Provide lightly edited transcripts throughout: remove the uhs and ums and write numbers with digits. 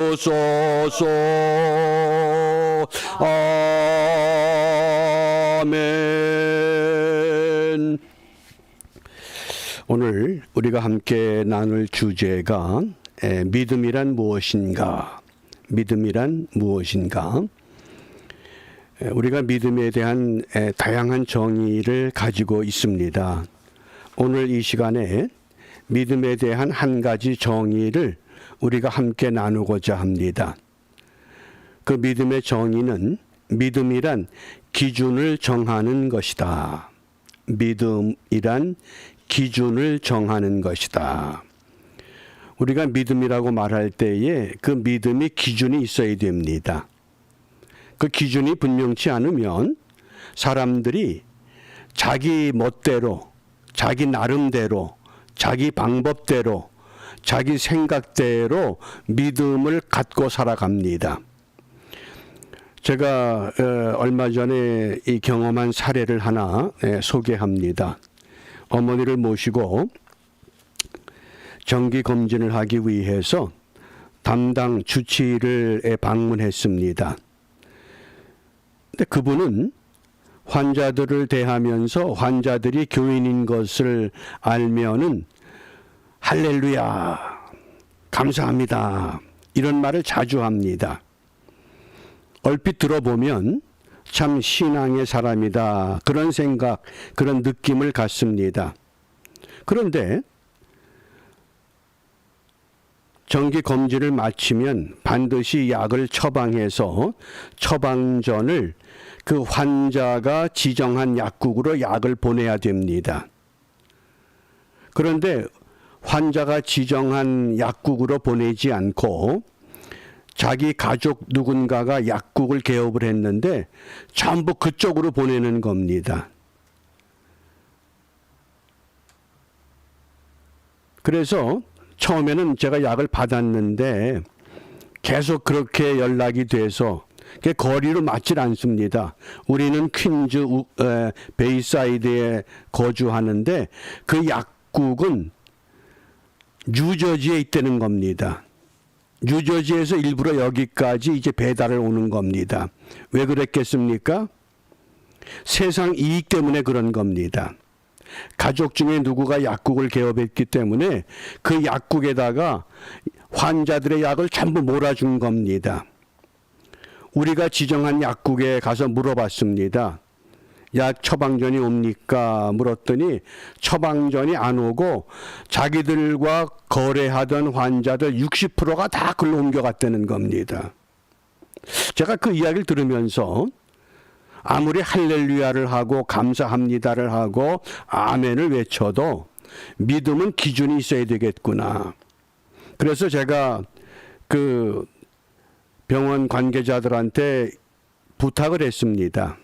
소서. 아멘. 오늘 우리가 함께 나눌 주제가 믿음이란 무엇인가? 믿음이란 무엇인가? 우리가 믿음에 대한 다양한 정의를 가지고 있습니다. 오늘 이 시간에 믿음에 대한 한 가지 정의를 우리가 함께 나누고자 합니다. 그 믿음의 정의는 믿음이란 기준을 정하는 것이다. 믿음이란 기준을 정하는 것이다. 우리가 믿음이라고 말할 때에 그 믿음이 기준이 있어야 됩니다. 그 기준이 분명치 않으면 사람들이 자기 멋대로, 자기 나름대로, 자기 방법대로, 자기 생각대로 믿음을 갖고 살아갑니다. 제가 얼마 전에 이 경험한 사례를 하나 소개합니다. 어머니를 모시고 정기 검진을 하기 위해서 담당 주치의를 방문했습니다. 근데 그분은 환자들을 대하면서 환자들이 교인인 것을 알면은 할렐루야, 감사합니다, 이런 말을 자주 합니다. 얼핏 들어보면 참 신앙의 사람이다, 그런 생각, 그런 느낌을 갖습니다. 그런데 정기 검진을 마치면 반드시 약을 처방해서 처방전을 그 환자가 지정한 약국으로 약을 보내야 됩니다. 그런데 환자가 지정한 약국으로 보내지 않고 자기 가족 누군가가 약국을 개업을 했는데 전부 그쪽으로 보내는 겁니다. 그래서 처음에는 제가 약을 받았는데 계속 그렇게 연락이 돼서 거리로 맞질 않습니다. 우리는 퀸즈 베이사이드에 거주하는데 그 약국은 뉴저지에 있다는 겁니다. 뉴저지에서 일부러 여기까지 이제 배달을 오는 겁니다. 왜 그랬겠습니까? 세상 이익 때문에 그런 겁니다. 가족 중에 누구가 약국을 개업했기 때문에 그 약국에다가 환자들의 약을 전부 몰아준 겁니다. 우리가 지정한 약국에 가서 물어봤습니다. 약 처방전이 옵니까? 물었더니 처방전이 안 오고 자기들과 거래하던 환자들 60%가 다 글로 옮겨갔다는 겁니다. 제가 그 이야기를 들으면서 아무리 할렐루야를 하고 감사합니다를 하고 아멘을 외쳐도 믿음은 기준이 있어야 되겠구나. 그래서 제가 그 병원 관계자들한테 부탁을 했습니다.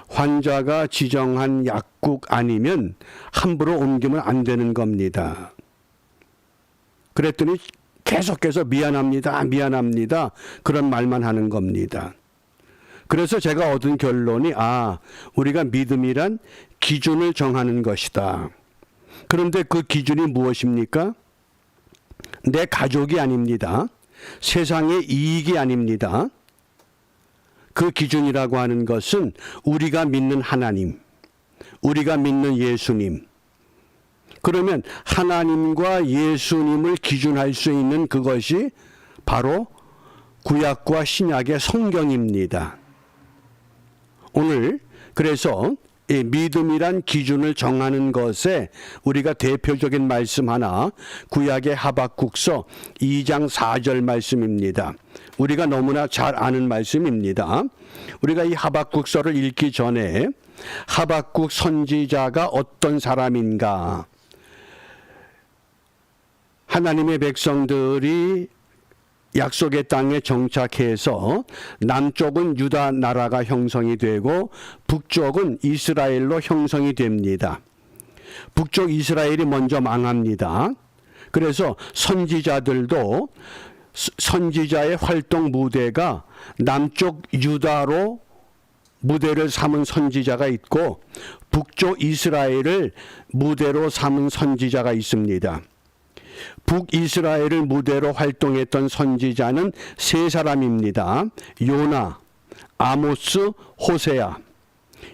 환자가 지정한 약국 아니면 함부로 옮기면 안 되는 겁니다. 그랬더니 계속해서 미안합니다, 미안합니다, 그런 말만 하는 겁니다. 그래서 제가 얻은 결론이 우리가 믿음이란 기준을 정하는 것이다. 그런데 그 기준이 무엇입니까? 내 가족이 아닙니다. 세상의 이익이 아닙니다. 그 기준이라고 하는 것은 우리가 믿는 하나님, 우리가 믿는 예수님. 그러면 하나님과 예수님을 기준할 수 있는 그것이 바로 구약과 신약의 성경입니다. 오늘 그래서 이 믿음이란 기준을 정하는 것에 우리가 대표적인 말씀 하나, 구약의 하박국서 2장 4절 말씀입니다. 우리가 너무나 잘 아는 말씀입니다. 우리가 이 하박국서를 읽기 전에 하박국 선지자가 어떤 사람인가? 하나님의 백성들이 약속의 땅에 정착해서 남쪽은 유다 나라가 형성이 되고 북쪽은 이스라엘로 형성이 됩니다. 북쪽 이스라엘이 먼저 망합니다. 그래서 선지자들도 선지자의 활동 무대가 남쪽 유다로 무대를 삼은 선지자가 있고 북쪽 이스라엘을 무대로 삼은 선지자가 있습니다. 북이스라엘을 무대로 활동했던 선지자는 세 사람입니다. 요나, 아모스, 호세아.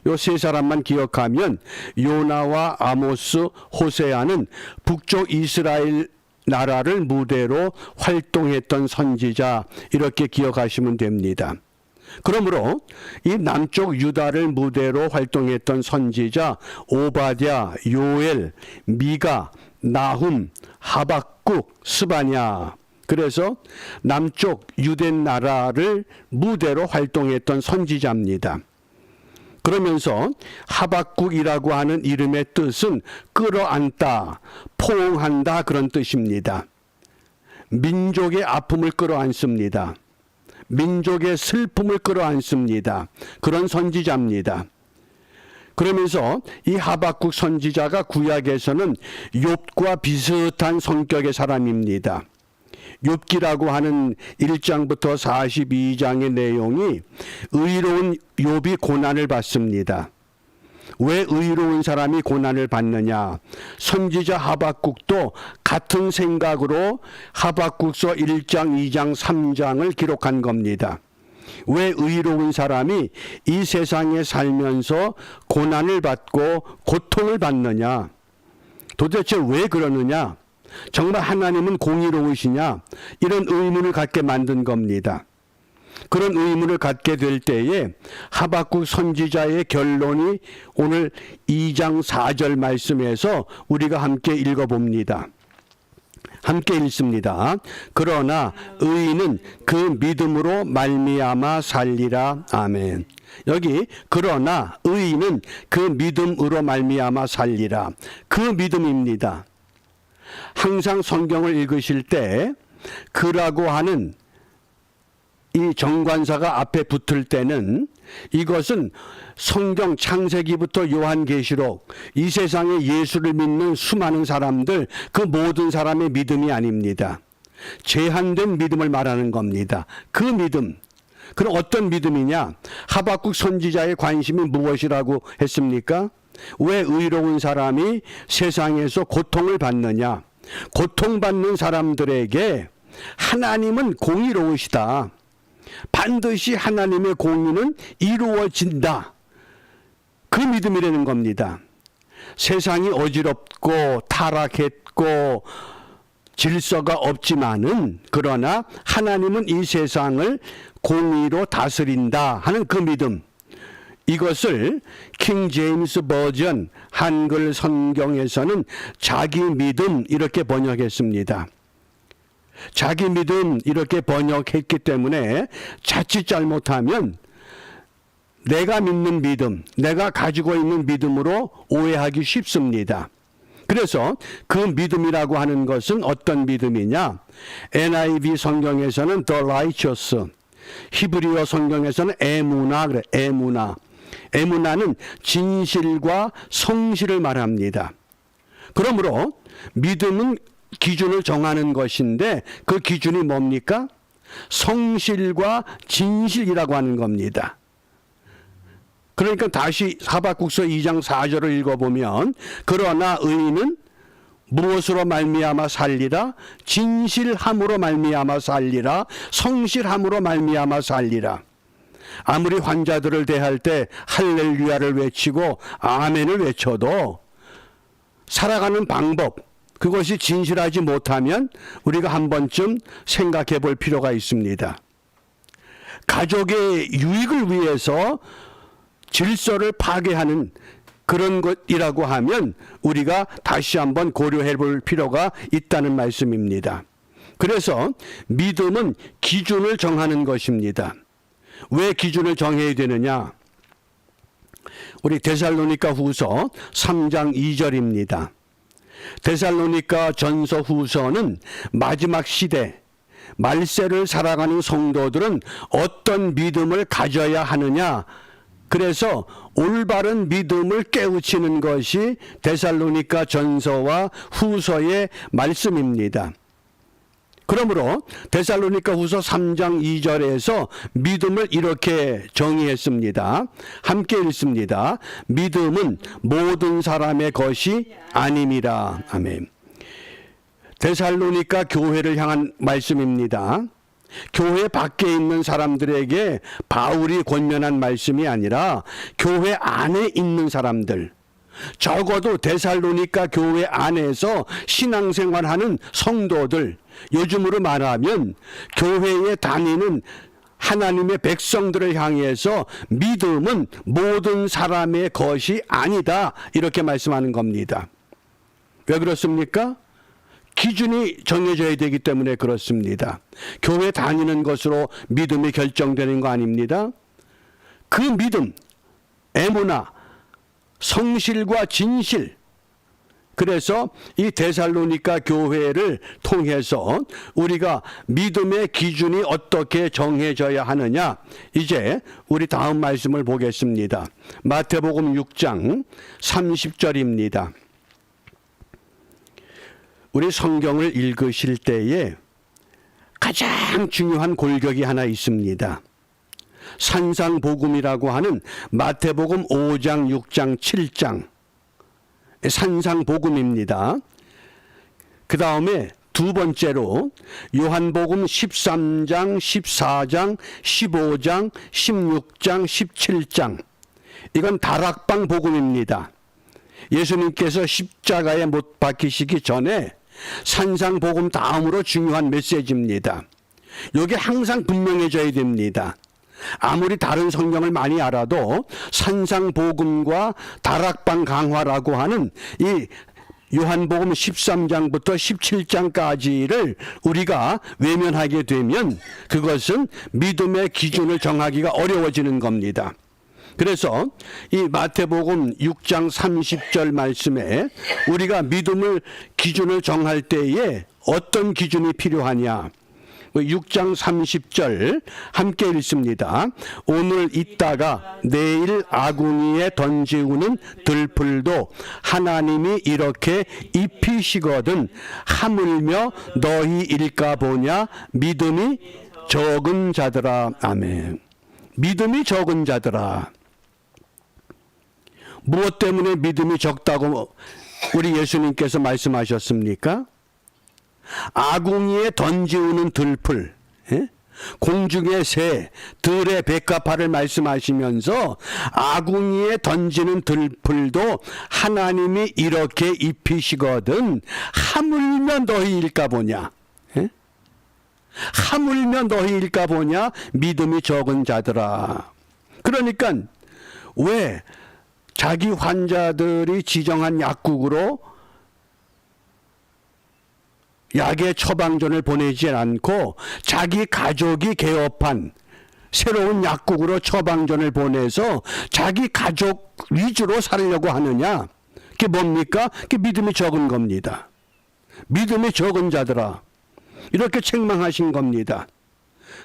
요 세 사람만 기억하면 요나와 아모스, 호세아는 북쪽 이스라엘 나라를 무대로 활동했던 선지자, 이렇게 기억하시면 됩니다. 그러므로 이 남쪽 유다를 무대로 활동했던 선지자 오바댜, 요엘, 미가, 나훔, 하박국, 스바냐. 그래서 남쪽 유대 나라를 무대로 활동했던 선지자입니다. 그러면서 하박국이라고 하는 이름의 뜻은 끌어안다, 포옹한다, 그런 뜻입니다. 민족의 아픔을 끌어안습니다. 민족의 슬픔을 끌어안습니다. 그런 선지자입니다. 그러면서 이 하박국 선지자가 구약에서는 욥과 비슷한 성격의 사람입니다. 욥기라고 하는 1장부터 42장의 내용이 의로운 욥이 고난을 받습니다. 왜 의로운 사람이 고난을 받느냐? 선지자 하박국도 같은 생각으로 하박국서 1장, 2장, 3장을 기록한 겁니다. 왜 의로운 사람이 이 세상에 살면서 고난을 받고 고통을 받느냐? 도대체 왜 그러느냐? 정말 하나님은 공의로우시냐? 이런 의문을 갖게 만든 겁니다. 그런 의문을 갖게 될 때에 하박국 선지자의 결론이 오늘 2장 4절 말씀에서 우리가 함께 읽어봅니다. 함께 읽습니다. 그러나 의인은 그 믿음으로 말미암아 살리라. 아멘. 여기 그러나 의인은 그 믿음으로 말미암아 살리라. 그 믿음입니다. 항상 성경을 읽으실 때 그라고 하는 이 정관사가 앞에 붙을 때는 이것은 성경 창세기부터 요한계시록, 이 세상에 예수를 믿는 수많은 사람들, 그 모든 사람의 믿음이 아닙니다. 제한된 믿음을 말하는 겁니다. 그 믿음. 그럼 어떤 믿음이냐? 하박국 선지자의 관심이 무엇이라고 했습니까? 왜 의로운 사람이 세상에서 고통을 받느냐? 고통받는 사람들에게 하나님은 공의로우시다. 반드시 하나님의 공의는 이루어진다. 그 믿음이라는 겁니다. 세상이 어지럽고 타락했고 질서가 없지만은 그러나 하나님은 이 세상을 공의로 다스린다 하는 그 믿음. 이것을 킹 제임스 버전 한글 성경에서는 자기 믿음 이렇게 번역했습니다. 자기 믿음 이렇게 번역했기 때문에 자칫 잘못하면 내가 믿는 믿음, 내가 가지고 있는 믿음으로 오해하기 쉽습니다. 그래서 그 믿음이라고 하는 것은 어떤 믿음이냐? NIV 성경에서는 the righteous, 히브리어 성경에서는 에무나 그래, 에무나. 에무나는 진실과 성실을 말합니다. 그러므로 믿음은 기준을 정하는 것인데 그 기준이 뭡니까? 성실과 진실이라고 하는 겁니다. 그러니까 다시 하박국서 2장 4절을 읽어보면 그러나 의인은 무엇으로 말미암아 살리라? 진실함으로 말미암아 살리라. 성실함으로 말미암아 살리라. 아무리 환자들을 대할 때 할렐루야를 외치고 아멘을 외쳐도 살아가는 방법, 그것이 진실하지 못하면 우리가 한 번쯤 생각해 볼 필요가 있습니다. 가족의 유익을 위해서 질서를 파괴하는 그런 것이라고 하면 우리가 다시 한번 고려해 볼 필요가 있다는 말씀입니다. 그래서 믿음은 기준을 정하는 것입니다. 왜 기준을 정해야 되느냐? 우리 데살로니가 후서 3장 2절입니다. 데살로니가 전서 후서는 마지막 시대 말세를 살아가는 성도들은 어떤 믿음을 가져야 하느냐, 그래서 올바른 믿음을 깨우치는 것이 데살로니가 전서와 후서의 말씀입니다. 그러므로 데살로니가 후서 3장 2절에서 믿음을 이렇게 정의했습니다. 함께 읽습니다. 믿음은 모든 사람의 것이 아님이라. 아멘. 데살로니가 교회를 향한 말씀입니다. 교회 밖에 있는 사람들에게 바울이 권면한 말씀이 아니라 교회 안에 있는 사람들, 적어도 데살로니가 교회 안에서 신앙생활하는 성도들, 요즘으로 말하면 교회에 다니는 하나님의 백성들을 향해서 믿음은 모든 사람의 것이 아니다, 이렇게 말씀하는 겁니다. 왜 그렇습니까? 기준이 정해져야 되기 때문에 그렇습니다. 교회 다니는 것으로 믿음이 결정되는 거 아닙니다. 그 믿음, 에무나, 성실과 진실, 그래서 이 데살로니가 교회를 통해서 우리가 믿음의 기준이 어떻게 정해져야 하느냐, 이제 우리 다음 말씀을 보겠습니다. 마태복음 6장 30절입니다. 우리 성경을 읽으실 때에 가장 중요한 골격이 하나 있습니다. 산상복음이라고 하는 마태복음 5장, 6장, 7장 산상복음입니다. 그 다음에 두 번째로 요한복음 13장, 14장, 15장, 16장, 17장, 이건 다락방 복음입니다. 예수님께서 십자가에 못 박히시기 전에 산상복음 다음으로 중요한 메시지입니다. 이게 항상 분명해져야 됩니다. 아무리 다른 성경을 많이 알아도 산상복음과 다락방 강화라고 하는 이 요한복음 13장부터 17장까지를 우리가 외면하게 되면 그것은 믿음의 기준을 정하기가 어려워지는 겁니다. 그래서 이 마태복음 6장 30절 말씀에 우리가 믿음을 기준을 정할 때에 어떤 기준이 필요하냐, 6장 30절 함께 읽습니다. 오늘 있다가 내일 아궁이에 던지우는 들풀도 하나님이 이렇게 입히시거든 하물며 너희일까 보냐. 믿음이 적은 자들아. 아멘. 믿음이 적은 자들아. 무엇 때문에 믿음이 적다고 우리 예수님께서 말씀하셨습니까? 아궁이에 던지우는 들풀, 공중의 새, 들의 백합화를 말씀하시면서 아궁이에 던지는 들풀도 하나님이 이렇게 입히시거든 하물며 너희일까 보냐. 하물며 너희일까 보냐. 믿음이 적은 자들아. 그러니까 왜 자기 환자들이 지정한 약국으로 약의 처방전을 보내지 않고 자기 가족이 개업한 새로운 약국으로 처방전을 보내서 자기 가족 위주로 살려고 하느냐? 그게 뭡니까? 그게 믿음이 적은 겁니다. 믿음이 적은 자들아. 이렇게 책망하신 겁니다.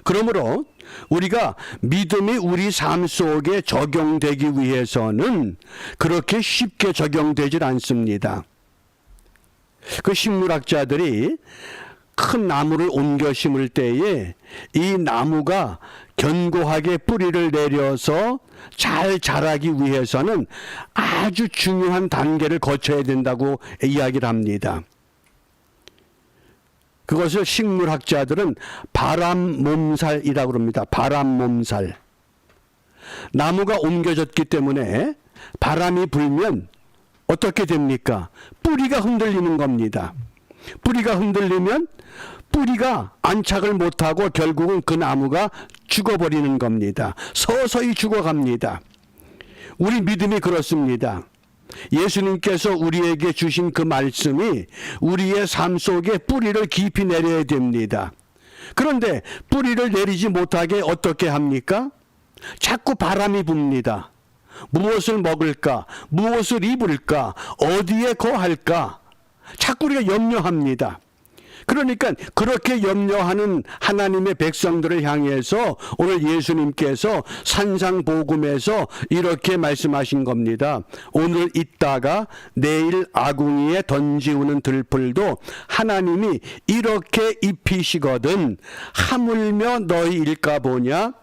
그러므로 우리가 믿음이 우리 삶 속에 적용되기 위해서는 그렇게 쉽게 적용되질 않습니다. 그 식물학자들이 큰 나무를 옮겨 심을 때에 이 나무가 견고하게 뿌리를 내려서 잘 자라기 위해서는 아주 중요한 단계를 거쳐야 된다고 이야기를 합니다. 그것을 식물학자들은 바람 몸살이라고 합니다. 바람 몸살. 나무가 옮겨졌기 때문에 바람이 불면 어떻게 됩니까? 뿌리가 흔들리는 겁니다. 뿌리가 흔들리면 뿌리가 안착을 못하고 결국은 그 나무가 죽어버리는 겁니다. 서서히 죽어갑니다. 우리 믿음이 그렇습니다. 예수님께서 우리에게 주신 그 말씀이 우리의 삶 속에 뿌리를 깊이 내려야 됩니다. 그런데 뿌리를 내리지 못하게 어떻게 합니까? 자꾸 바람이 붑니다. 무엇을 먹을까? 무엇을 입을까? 어디에 거할까? 자꾸 우리가 염려합니다. 그러니까 그렇게 염려하는 하나님의 백성들을 향해서 오늘 예수님께서 산상복음에서 이렇게 말씀하신 겁니다. 오늘 있다가 내일 아궁이에 던지우는 들풀도 하나님이 이렇게 입히시거든 하물며 너희일까 보냐.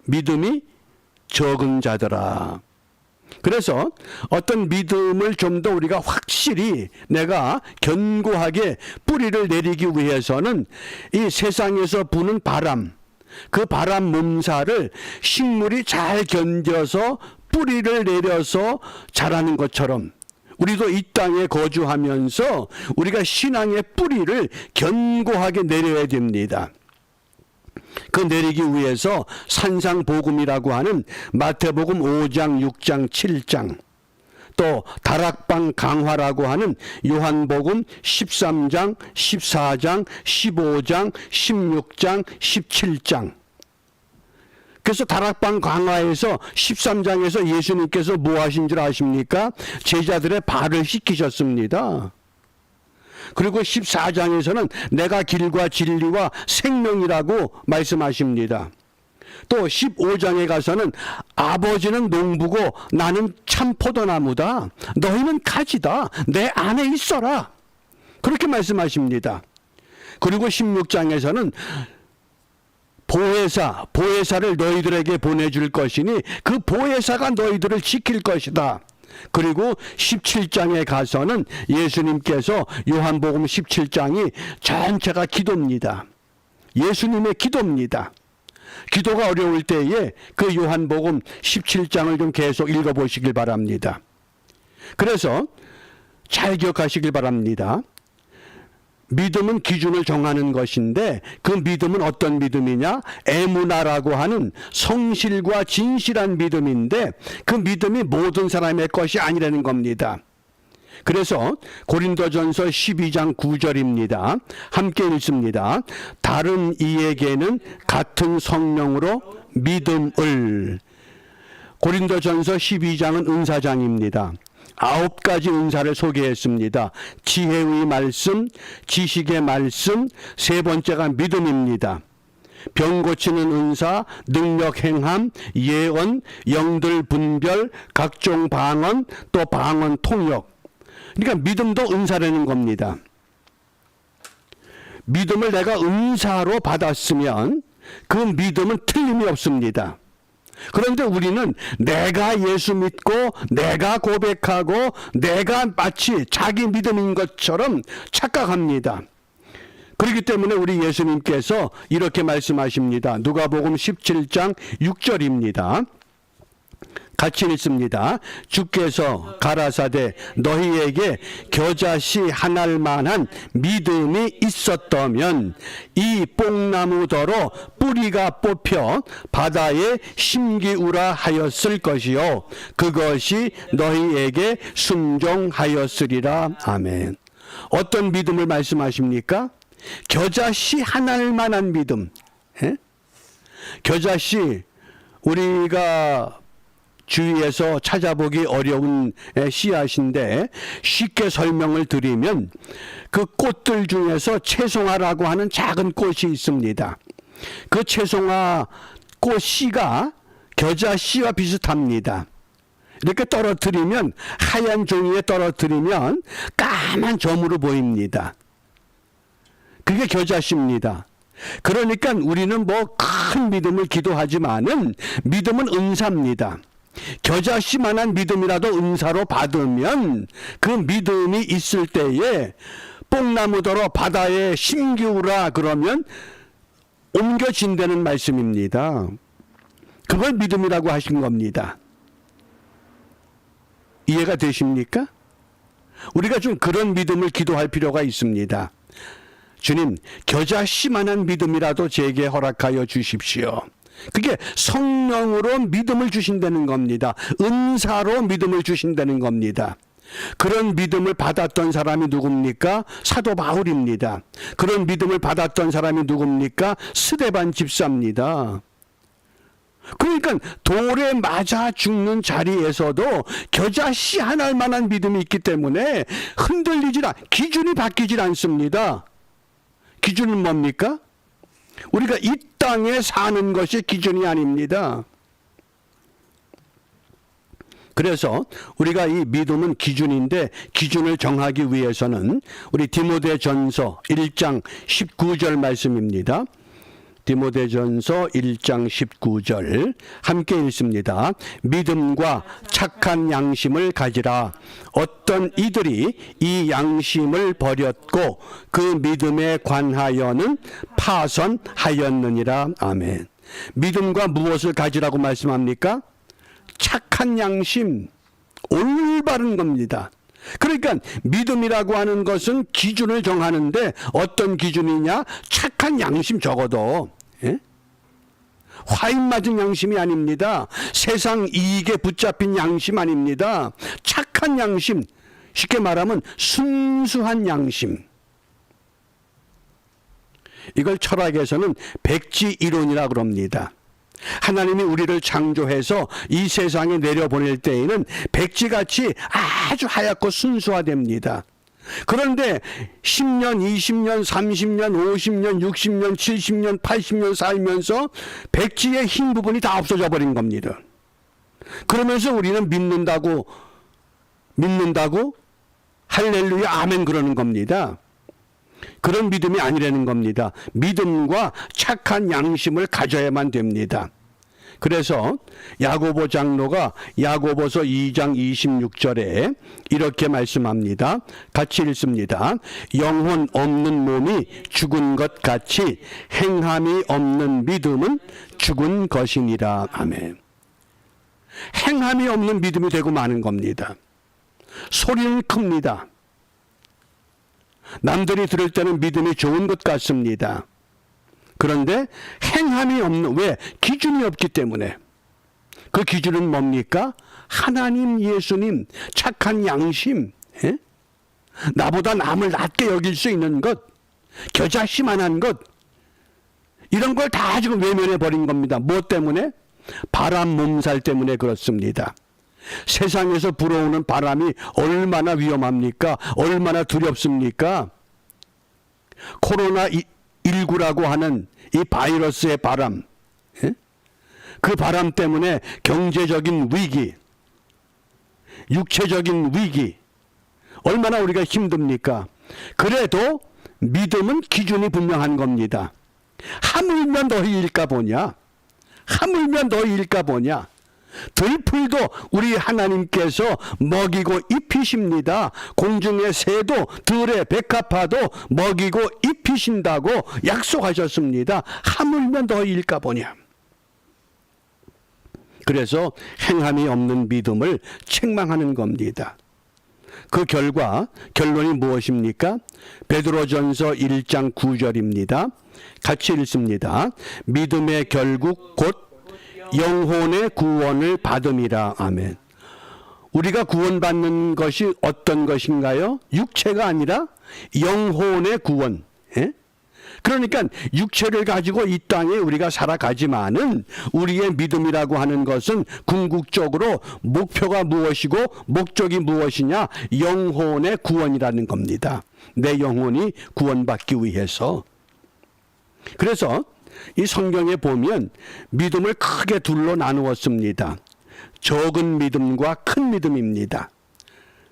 믿음이 적은 자들아. 그래서 어떤 믿음을 좀 더 우리가 확실히 내가 견고하게 뿌리를 내리기 위해서는 이 세상에서 부는 바람, 그 바람 몸살을 식물이 잘 견뎌서 뿌리를 내려서 자라는 것처럼 우리도 이 땅에 거주하면서 우리가 신앙의 뿌리를 견고하게 내려야 됩니다. 그 내리기 위해서 산상복음이라고 하는 마태복음 5장, 6장, 7장, 또 다락방 강화라고 하는 요한복음 13장, 14장, 15장, 16장, 17장. 그래서 다락방 강화에서 13장에서 예수님께서 뭐 하신 줄 아십니까? 제자들의 발을 씻기셨습니다. 그리고 14장에서는 내가 길과 진리와 생명이라고 말씀하십니다. 또 15장에 가서는 아버지는 농부고 나는 참 포도나무다. 너희는 가지다. 내 안에 있어라. 그렇게 말씀하십니다. 그리고 16장에서는 보혜사를 너희들에게 보내줄 것이니 그 보혜사가 너희들을 지킬 것이다. 그리고 17장에 가서는 예수님께서 요한복음 17장이 전체가 기도입니다. 예수님의 기도입니다. 기도가 어려울 때에 그 요한복음 17장을 좀 계속 읽어보시길 바랍니다. 그래서 잘 기억하시길 바랍니다. 믿음은 기준을 정하는 것인데 그 믿음은 어떤 믿음이냐? 에무나라고 하는 성실과 진실한 믿음인데 그 믿음이 모든 사람의 것이 아니라는 겁니다. 그래서 고린도전서 12장 9절입니다. 함께 읽습니다. 다른 이에게는 같은 성령으로 믿음을. 고린도전서 12장은 은사장입니다. 9가지 은사를 소개했습니다. 지혜의 말씀, 지식의 말씀, 세 번째가 믿음입니다. 병 고치는 은사, 능력 행함, 예언, 영들 분별, 각종 방언, 또 방언 통역. 그러니까 믿음도 은사라는 겁니다. 믿음을 내가 은사로 받았으면 그 믿음은 틀림이 없습니다. 그런데 우리는 내가 예수 믿고 내가 고백하고 내가 마치 자기 믿음인 것처럼 착각합니다. 그렇기 때문에 우리 예수님께서 이렇게 말씀하십니다. 누가복음 17장 6절입니다. 같이 읽습니다. 주께서 가라사대 너희에게 겨자씨 하나를 만한 믿음이 있었다면 이 뽕나무더러 뿌리가 뽑혀 바다에 심기우라 하였을 것이요 그것이 너희에게 순종하였으리라. 아멘. 어떤 믿음을 말씀하십니까? 겨자씨 하나를 만한 믿음. 겨자씨 우리가 주위에서 찾아보기 어려운 씨앗인데 쉽게 설명을 드리면 그 꽃들 중에서 채송화라고 하는 작은 꽃이 있습니다. 그 채송화 꽃 씨가 겨자 씨와 비슷합니다. 이렇게 떨어뜨리면 하얀 종이에 떨어뜨리면 까만 점으로 보입니다. 그게 겨자 씨입니다. 그러니까 우리는 뭐 큰 믿음을 기도하지만은 믿음은 은사입니다. 겨자씨만한 믿음이라도 은사로 받으면 그 믿음이 있을 때에 뽕나무더러 바다에 심기우라 그러면 옮겨진다는 말씀입니다. 그걸 믿음이라고 하신 겁니다. 이해가 되십니까? 우리가 좀 그런 믿음을 기도할 필요가 있습니다. 주님, 겨자씨만한 믿음이라도 제게 허락하여 주십시오. 그게 성령으로 믿음을 주신다는 겁니다. 은사로 믿음을 주신다는 겁니다. 그런 믿음을 받았던 사람이 누굽니까? 사도 바울입니다. 그런 믿음을 받았던 사람이 누굽니까? 스데반 집사입니다. 그러니까 돌에 맞아 죽는 자리에서도 겨자씨 하나일 만한 믿음이 있기 때문에 기준이 바뀌질 않습니다. 기준은 뭡니까? 우리가 이 땅에 사는 것이 기준이 아닙니다. 그래서 우리가 이 믿음은 기준인데 기준을 정하기 위해서는 우리 디모데전서 1장 19절 말씀입니다. 디모데전서 1장 19절 함께 읽습니다. 믿음과 착한 양심을 가지라. 어떤 이들이 이 양심을 버렸고 그 믿음에 관하여는 파선하였느니라. 아멘. 믿음과 무엇을 가지라고 말씀합니까? 착한 양심, 올바른 겁니다. 그러니까 믿음이라고 하는 것은 기준을 정하는데 어떤 기준이냐? 착한 양심, 적어도 화인 맞은 양심이 아닙니다. 세상 이익에 붙잡힌 양심 아닙니다. 착한 양심, 쉽게 말하면 순수한 양심. 이걸 철학에서는 백지 이론이라고 그럽니다. 하나님이 우리를 창조해서 이 세상에 내려보낼 때에는 백지같이 아주 하얗고 순수화됩니다. 그런데 10년, 20년, 30년, 50년, 60년, 70년, 80년 살면서 백지의 흰 부분이 다 없어져 버린 겁니다. 그러면서 우리는 믿는다고 할렐루야 아멘 그러는 겁니다. 그런 믿음이 아니라는 겁니다. 믿음과 착한 양심을 가져야만 됩니다. 그래서 야고보 장로가 야고보서 2장 26절에 이렇게 말씀합니다. 같이 읽습니다. 영혼 없는 몸이 죽은 것 같이 행함이 없는 믿음은 죽은 것이니라. 아멘. 행함이 없는 믿음이 되고 마는 겁니다. 소리는 큽니다. 남들이 들을 때는 믿음이 좋은 것 같습니다. 그런데 행함이 없는, 왜? 기준이 없기 때문에. 그 기준은 뭡니까? 하나님, 예수님, 착한 양심, 나보다 남을 낮게 여길 수 있는 것, 겨자씨만한 것, 이런 걸 다 지금 외면해 버린 겁니다. 무엇 때문에? 바람 몸살 때문에 그렇습니다. 세상에서 불어오는 바람이 얼마나 위험합니까? 얼마나 두렵습니까? 코로나19라고 하는 이 바이러스의 바람, 그 바람 때문에 경제적인 위기, 육체적인 위기, 얼마나 우리가 힘듭니까? 그래도 믿음은 기준이 분명한 겁니다. 하물며 너희일까 보냐? 하물며 너희일까 보냐? 들풀도 우리 하나님께서 먹이고 입히십니다. 공중의 새도 들의 백합화도 먹이고 입히신다고 약속하셨습니다. 하물며 너희일까 보냐. 그래서 행함이 없는 믿음을 책망하는 겁니다. 그 결론이 무엇입니까? 베드로전서 1장 9절입니다. 같이 읽습니다. 믿음의 결국 곧 영혼의 구원을 받음이라. 아멘. 우리가 구원받는 것이 어떤 것인가요? 육체가 아니라 영혼의 구원. 그러니까 육체를 가지고 이 땅에 우리가 살아가지만은 우리의 믿음이라고 하는 것은 궁극적으로 목표가 무엇이고 목적이 무엇이냐? 영혼의 구원이라는 겁니다. 내 영혼이 구원받기 위해서. 그래서 이 성경에 보면 믿음을 크게 둘로 나누었습니다. 적은 믿음과 큰 믿음입니다.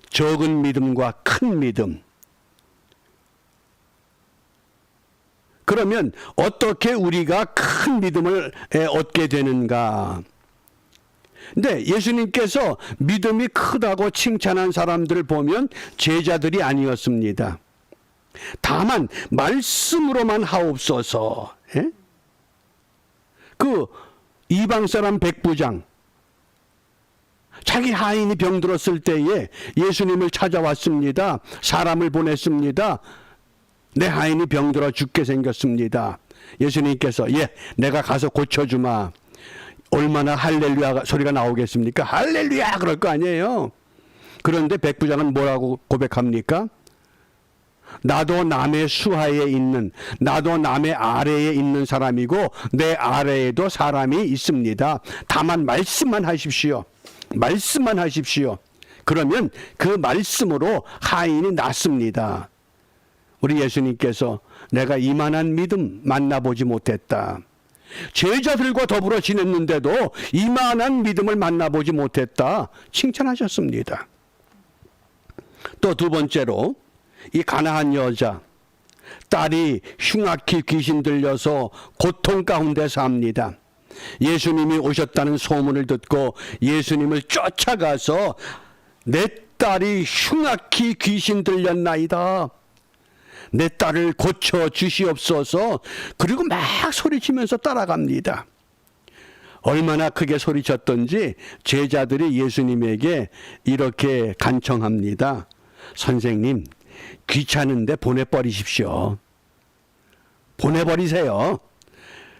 적은 믿음과 큰 믿음. 그러면 어떻게 우리가 큰 믿음을 얻게 되는가? 근데 예수님께서 믿음이 크다고 칭찬한 사람들을 보면 제자들이 아니었습니다. 다만 말씀으로만 하옵소서. 그 이방 사람 백부장, 자기 하인이 병들었을 때에 예수님을 찾아왔습니다. 사람을 보냈습니다. 내 하인이 병들어 죽게 생겼습니다. 예수님께서 내가 가서 고쳐주마. 얼마나 할렐루야 소리가 나오겠습니까? 할렐루야 그럴 거 아니에요. 그런데 백부장은 뭐라고 고백합니까? 나도 남의 수하에 있는, 나도 남의 아래에 있는 사람이고 내 아래에도 사람이 있습니다. 다만 말씀만 하십시오. 말씀만 하십시오. 그러면 그 말씀으로 하인이 낫습니다. 우리 예수님께서 내가 이만한 믿음 만나보지 못했다. 제자들과 더불어 지냈는데도 이만한 믿음을 만나보지 못했다. 칭찬하셨습니다. 또 두 번째로 이 가나안 여자, 딸이 흉악히 귀신 들려서 고통 가운데 삽니다. 예수님이 오셨다는 소문을 듣고 예수님을 쫓아가서 내 딸이 흉악히 귀신 들렸나이다. 내 딸을 고쳐 주시옵소서. 그리고 막 소리치면서 따라갑니다. 얼마나 크게 소리쳤던지 제자들이 예수님에게 이렇게 간청합니다. 선생님, 귀찮은데 보내버리십시오. 보내버리세요.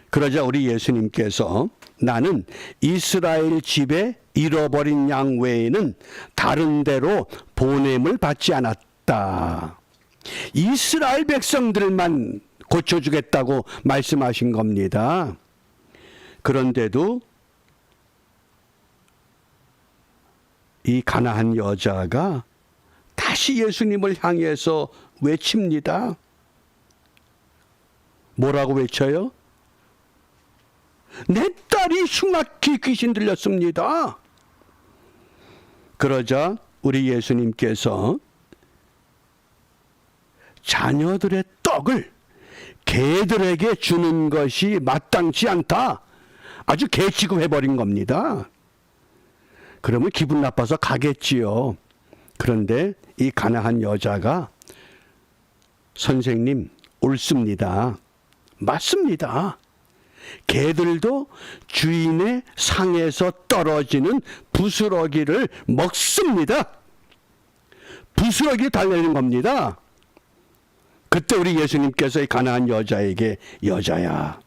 그러자 우리 예수님께서 나는 이스라엘 집에 잃어버린 양 외에는 다른 데로 보냄을 받지 않았다. 이스라엘 백성들만 고쳐주겠다고 말씀하신 겁니다. 그런데도 이 가나안 여자가 다시 예수님을 향해서 외칩니다. 뭐라고 외쳐요? 내 딸이 흉악히 귀신 들렸습니다. 그러자 우리 예수님께서 자녀들의 떡을 개들에게 주는 것이 마땅치 않다. 아주 개 취급해버린 겁니다. 그러면 기분 나빠서 가겠지요. 그런데 이 가나안 여자가 선생님, 옳습니다. 맞습니다. 개들도 주인의 상에서 떨어지는 부스러기를 먹습니다. 부스러기 달래는 겁니다. 그때 우리 예수님께서 이 가나안 여자에게 여자야,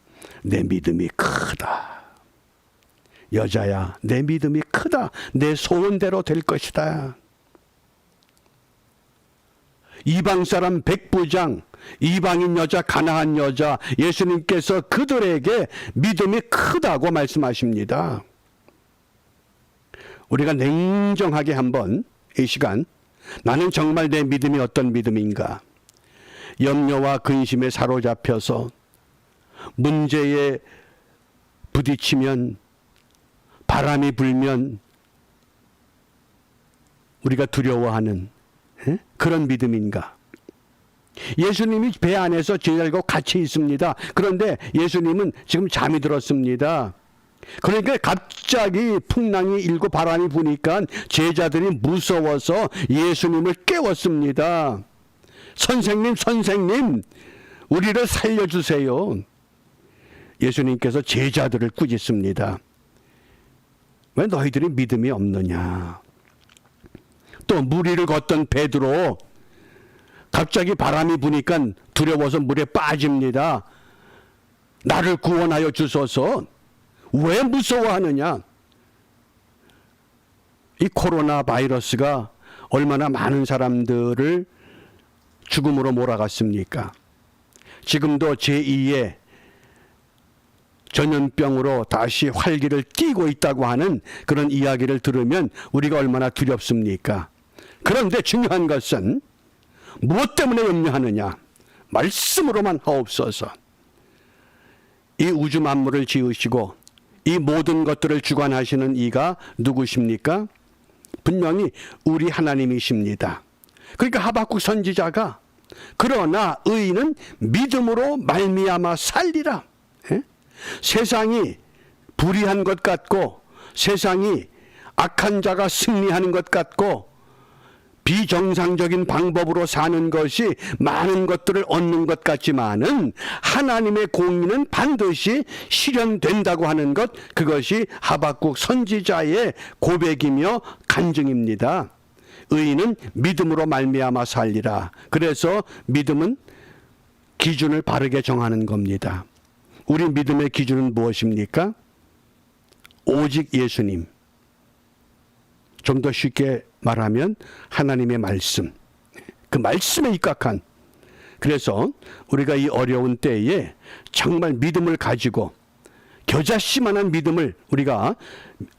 내 믿음이 크다. 여자야, 내 믿음이 크다. 내 소원대로 될 것이다. 이방 사람 백부장, 이방인 여자, 가나안 여자, 예수님께서 그들에게 믿음이 크다고 말씀하십니다. 우리가 냉정하게 한번 이 시간 나는 정말 내 믿음이 어떤 믿음인가? 염려와 근심에 사로잡혀서 문제에 부딪히면, 바람이 불면 우리가 두려워하는 그런 믿음인가? 예수님이 배 안에서 제자들과 같이 있습니다. 그런데 예수님은 지금 잠이 들었습니다. 그러니까 갑자기 풍랑이 일고 바람이 부니까 제자들이 무서워서 예수님을 깨웠습니다. 선생님, 선생님, 우리를 살려주세요. 예수님께서 제자들을 꾸짖습니다. 왜 너희들이 믿음이 없느냐? 또 물 위를 걷던 베드로 갑자기 바람이 부니까 두려워서 물에 빠집니다. 나를 구원하여 주소서. 왜 무서워하느냐? 이 코로나 바이러스가 얼마나 많은 사람들을 죽음으로 몰아갔습니까? 지금도 제2의 전염병으로 다시 활기를 띠고 있다고 하는 그런 이야기를 들으면 우리가 얼마나 두렵습니까? 그런데 중요한 것은 무엇 때문에 염려하느냐? 말씀으로만 하옵소서. 이 우주 만물을 지으시고 이 모든 것들을 주관하시는 이가 누구십니까? 분명히 우리 하나님이십니다. 그러니까 하박국 선지자가 그러나 의인은 믿음으로 말미암아 살리라. 세상이 불의한 것 같고 세상이 악한 자가 승리하는 것 같고 비정상적인 방법으로 사는 것이 많은 것들을 얻는 것 같지만은 하나님의 공의는 반드시 실현된다고 하는 것, 그것이 하박국 선지자의 고백이며 간증입니다. 의인은 믿음으로 말미암아 살리라. 그래서 믿음은 기준을 바르게 정하는 겁니다. 우리 믿음의 기준은 무엇입니까? 오직 예수님. 좀 더 쉽게 말하면 하나님의 말씀. 그 말씀에 입각한. 그래서 우리가 이 어려운 때에 정말 믿음을 가지고 겨자씨만한 믿음을 우리가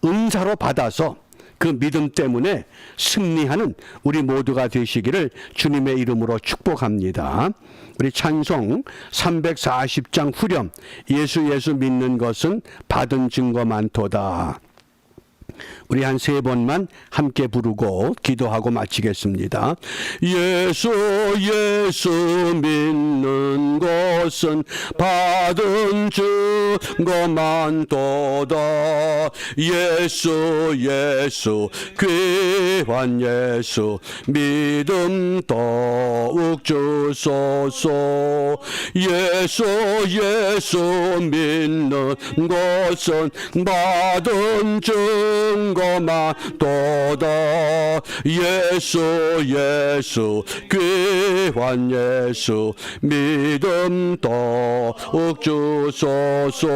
은사로 받아서 그 믿음 때문에 승리하는 우리 모두가 되시기를 주님의 이름으로 축복합니다. 우리 찬송 340장 후렴 예수 예수 믿는 것은 받은 증거 많도다. 우리 한 3번만 함께 부르고 기도하고 마치겠습니다. 예수 예수 믿는 것은 받은 증거만 도다. 예수 예수 귀한 예수 믿음 더욱 주소서. 예수 예수 믿는 것은 받은 증거만 도다. 예수 예수 귀한 예수 믿음 더욱 주소서.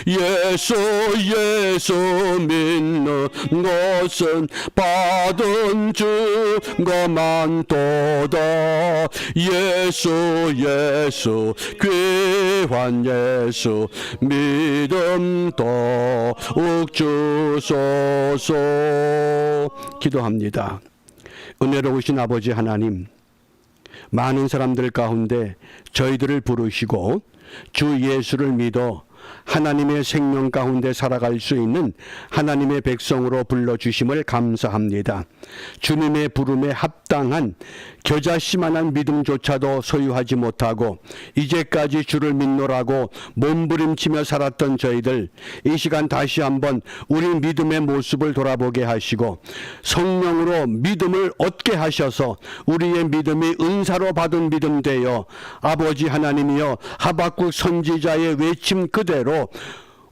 예수 예수 믿는 것은 받은 증거만 도다. 예수 예수 귀한 예수 믿음 더욱 주소서. 기도합니다. 은혜로우신 아버지 하나님, 많은 사람들 가운데 저희들을 부르시고 주 예수를 믿어 하나님의 생명 가운데 살아갈 수 있는 하나님의 백성으로 불러주심을 감사합니다. 주님의 부름에 합당한 겨자씨만한 믿음조차도 소유하지 못하고 이제까지 주를 믿노라고 몸부림치며 살았던 저희들, 이 시간 다시 한번 우리 믿음의 모습을 돌아보게 하시고 성령으로 믿음을 얻게 하셔서 우리의 믿음이 은사로 받은 믿음 되어 아버지 하나님이여 하박국 선지자의 외침 그대로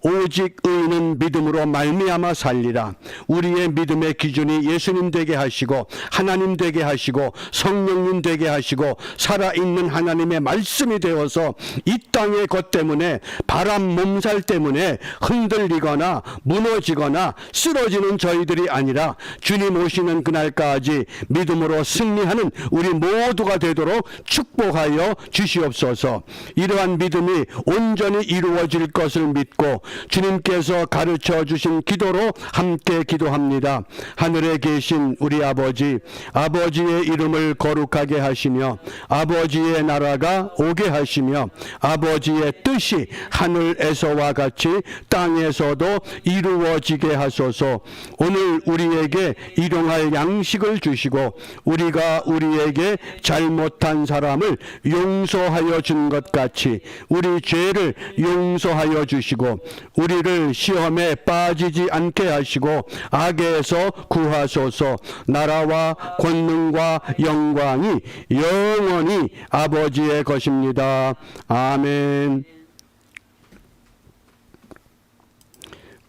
오직 의인은 믿음으로 말미암아 살리라. 우리의 믿음의 기준이 예수님 되게 하시고 하나님 되게 하시고 성령님 되게 하시고 살아있는 하나님의 말씀이 되어서 이 땅의 것 때문에 바람 몸살 때문에 흔들리거나 무너지거나 쓰러지는 저희들이 아니라 주님 오시는 그날까지 믿음으로 승리하는 우리 모두가 되도록 축복하여 주시옵소서. 이러한 믿음이 온전히 이루어질 것을 믿고 주님께서 가르쳐 주신 기도로 함께 기도합니다. 하늘에 계신 우리 아버지, 아버지의 이름을 거룩하게 하시며 아버지의 나라가 오게 하시며 아버지의 뜻이 하늘에서와 같이 땅에서도 이루어지게 하소서. 오늘 우리에게 일용할 양식을 주시고 우리가 우리에게 잘못한 사람을 용서하여 준 것 같이 우리 죄를 용서하여 주시고 우리를 시험에 빠지지 않게 하시고 악에서 구하소서. 나라와 권능과 영광이 영원히 아버지의 것입니다. 아멘.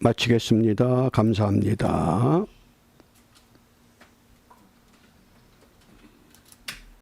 마치겠습니다. 감사합니다.